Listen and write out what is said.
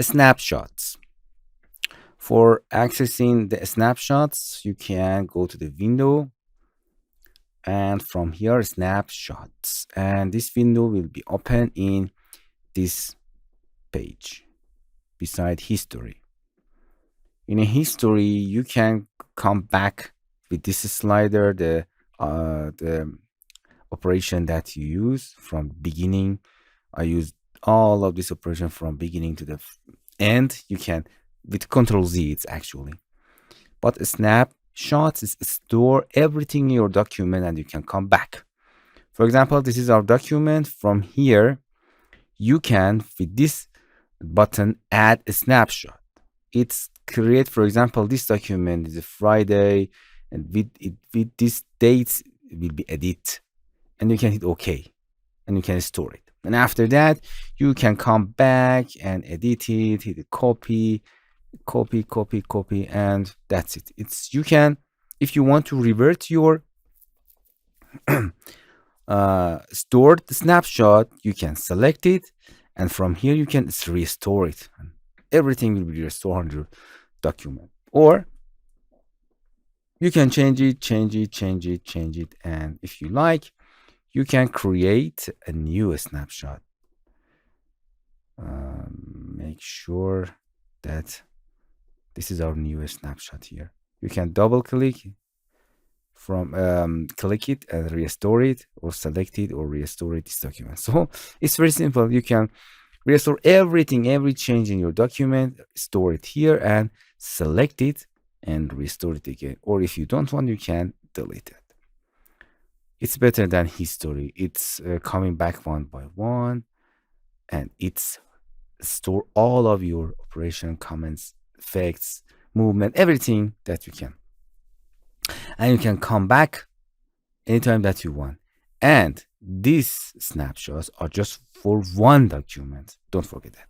Snapshots. For accessing the snapshots, you can go to the window, and from here snapshots, and this window will be open in this page beside history. In a history, you can come back with this slider, the operation that you use from beginning. I use all of this operation from beginning to the end. You can with Control Z, it's actually. But snapshots is store everything in your document and you can come back. For example, this is our document. From here, you can, with this button, add a snapshot. It's create, for example, this document is a Friday, and with these dates, it will be edit. And you can hit OK, and you can store it. And after that, you can come back and edit it, hit copy, and that's it. It's you can, if you want to revert your stored snapshot, you can select it, and from here you can restore it. Everything will be restored on your document. Or you can change it, and if you like, you can create a new snapshot. Make sure that this is our newest snapshot here. You can double click from click it and restore it, or select it or restore this document. So it's very simple. You can restore everything, every change in your document, store it here and select it and restore it again. Or if you don't want, you can delete it. It's better than history. It's coming back one by one, and it's store all of your operation, comments, effects, movement, everything that you can. And you can come back anytime that you want. And these snapshots are just for one document. Don't forget that.